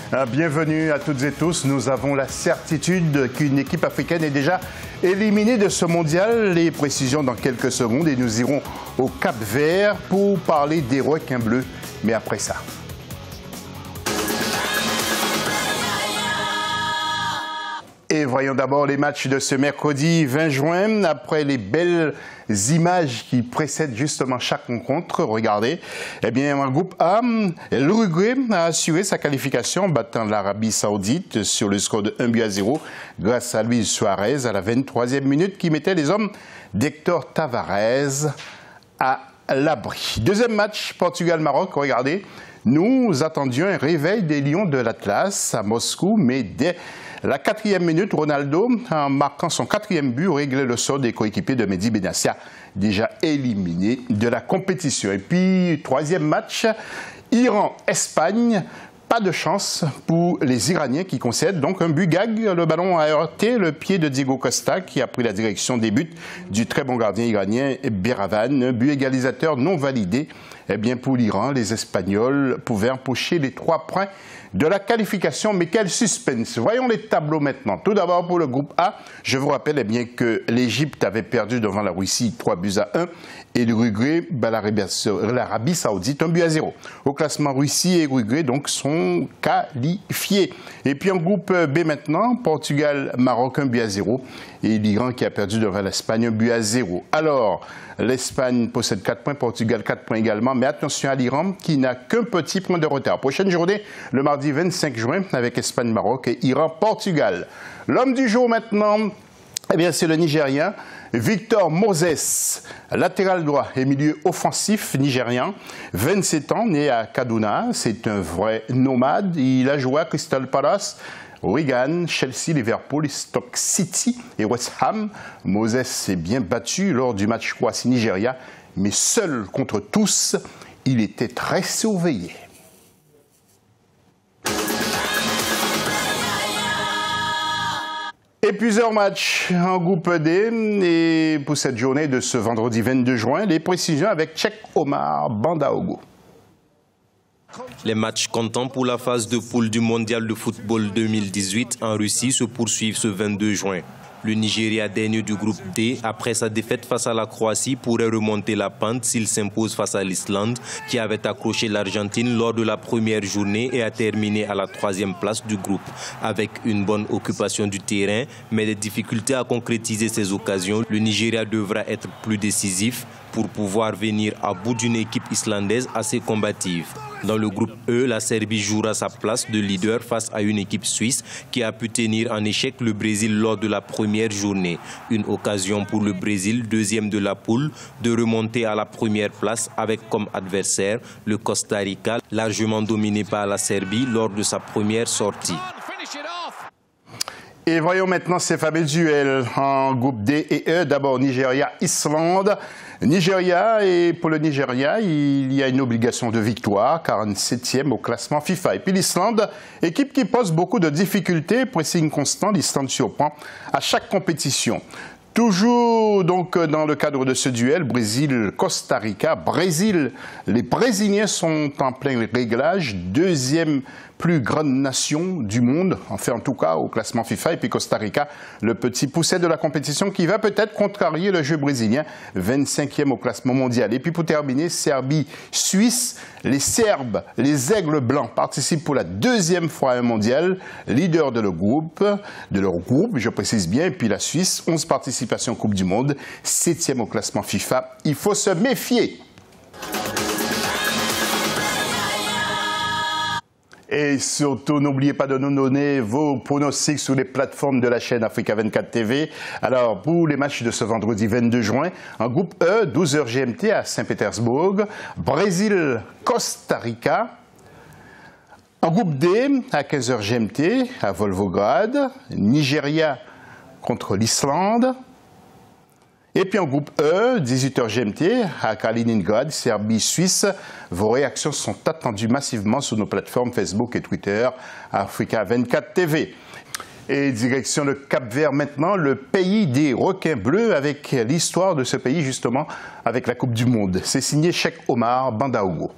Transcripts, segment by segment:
Bienvenue à toutes et tous. Nous avons la certitude qu'une équipe africaine est déjà éliminée de ce mondial. Les précisions dans quelques secondes et nous irons au Cap-Vert pour parler des requins bleus. Mais après ça. Et voyons d'abord les matchs de ce mercredi 20 juin. Après les belles images qui précèdent justement chaque rencontre, regardez, eh bien, un groupe A, l'Uruguay a assuré sa qualification en battant l'Arabie Saoudite sur le score de 1-0 grâce à Luis Suarez à la 23e minute qui mettait les hommes d'Hector Tavares à l'abri. Deuxième match, Portugal-Maroc, regardez, nous attendions un réveil des Lions de l'Atlas à Moscou, mais dès la 4e minute, Ronaldo, en marquant son 4e but, réglait le sort des coéquipiers de Mehdi Benassia, déjà éliminé de la compétition. Et puis, 3e match, Iran-Espagne. Pas de chance pour les Iraniens qui concèdent donc un but gag. Le ballon a heurté le pied de Diego Costa qui a pris la direction des buts du très bon gardien iranien Beravan. Un but égalisateur non validé. Eh bien pour l'Iran, les Espagnols pouvaient empocher les 3 points de la qualification. Mais quel suspense! Voyons les tableaux maintenant. Tout d'abord pour le groupe A, je vous rappelle bien que l'Égypte avait perdu devant la Russie 3-1 et l'Uruguay, l'Arabie Saoudite 1-0. Au classement, Russie et Uruguay donc sont qualifiés. Et puis en groupe B maintenant, Portugal, Maroc 1-0 et l'Iran qui a perdu devant l'Espagne 1-0. Alors, l'Espagne possède 4 points, Portugal 4 points également, mais attention à l'Iran qui n'a qu'un petit point de retard. Prochaine journée, le mardi 25 juin, avec Espagne-Maroc et Iran-Portugal. L'homme du jour maintenant, eh bien c'est le Nigérien Victor Moses, latéral droit et milieu offensif nigérian, 27 ans, né à Kaduna, c'est un vrai nomade. Il a joué à Crystal Palace, Wigan, Chelsea, Liverpool, Stoke City et West Ham. Moses s'est bien battu lors du match Croatie-Nigeria, mais seul contre tous, il était très surveillé. Et plusieurs matchs en groupe D et pour cette journée de ce vendredi 22 juin, les précisions avec Cheikh Omar Bandaogo. Les matchs comptants pour la phase de poule du mondial de football 2018 en Russie se poursuivent ce 22 juin. Le Nigeria, dernier du groupe D, après sa défaite face à la Croatie, pourrait remonter la pente s'il s'impose face à l'Islande, qui avait accroché l'Argentine lors de la première journée et a terminé à la 3e place du groupe. Avec une bonne occupation du terrain, mais des difficultés à concrétiser ces occasions, le Nigeria devra être plus décisif pour pouvoir venir à bout d'une équipe islandaise assez combative. Dans le groupe E, la Serbie jouera sa place de leader face à une équipe suisse qui a pu tenir en échec le Brésil lors de la première journée. Une occasion pour le Brésil, 2e de la poule, de remonter à la première place avec comme adversaire le Costa Rica, largement dominé par la Serbie lors de sa première sortie. Et voyons maintenant ces fameux duels en groupe D et E. D'abord Nigeria-Islande. Nigeria, et pour le Nigeria, il y a une obligation de victoire, 47e au classement FIFA. Et puis l'Islande, équipe qui pose beaucoup de difficultés, pressing constant, l'Islande surprend à chaque compétition. Toujours donc dans le cadre de ce duel, Brésil-Costa Rica. Brésil, les Brésiliens sont en plein réglage, 2e plus grande nation du monde, enfin en tout cas au classement FIFA. Et puis Costa Rica, le petit pousset de la compétition qui va peut-être contrarier le jeu brésilien, 25e au classement mondial. Et puis pour terminer, Serbie-Suisse, les Serbes, les Aigles Blancs participent pour la 2e fois à un mondial, leader de leur groupe, je précise bien. Et puis la Suisse, 11 participations en Coupe du Monde, 7e au classement FIFA. Il faut se méfier. Et surtout, n'oubliez pas de nous donner vos pronostics sur les plateformes de la chaîne Africa 24 TV. Alors, pour les matchs de ce vendredi 22 juin, en groupe E, 12h GMT à Saint-Pétersbourg, Brésil-Costa Rica. En groupe D, à 15h GMT à Volgograd, Nigeria contre l'Islande. Et puis en groupe E, 18h GMT, à Kaliningrad, Serbie, Suisse. Vos réactions sont attendues massivement sur nos plateformes Facebook et Twitter, Africa 24 TV. Et direction le Cap-Vert maintenant, le pays des requins bleus, avec l'histoire de ce pays justement avec la Coupe du Monde. C'est signé Cheikh Omar Bandaogo.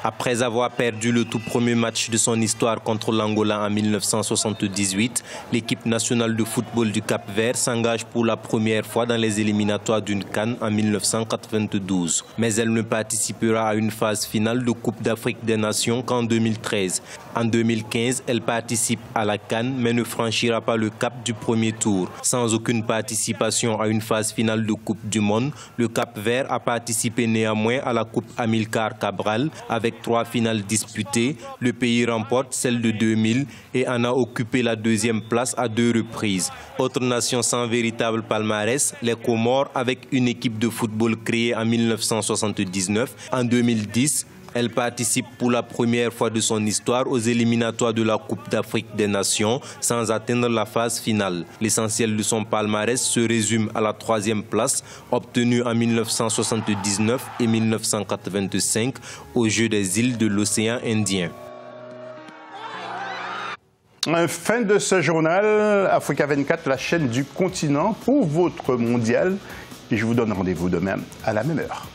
Après avoir perdu le tout premier match de son histoire contre l'Angola en 1978, l'équipe nationale de football du Cap-Vert s'engage pour la première fois dans les éliminatoires d'une CAN en 1992. Mais elle ne participera à une phase finale de Coupe d'Afrique des Nations qu'en 2013. En 2015, elle participe à la CAN mais ne franchira pas le cap du premier tour. Sans aucune participation à une phase finale de Coupe du Monde, le Cap-Vert a participé néanmoins à la Coupe Amilcar Cabral avec 3 finales disputées. Le pays remporte celle de 2000 et en a occupé la 2e place à 2 reprises. Autre nation sans véritable palmarès, les Comores avec une équipe de football créée en 1979. En 2010, elle participe pour la première fois de son histoire aux éliminatoires de la Coupe d'Afrique des Nations sans atteindre la phase finale. L'essentiel de son palmarès se résume à la 3e place obtenue en 1979 et 1985 aux Jeux des îles de l'océan Indien. Fin de ce journal, Africa 24, la chaîne du continent pour votre mondial. Et je vous donne rendez-vous demain à la même heure.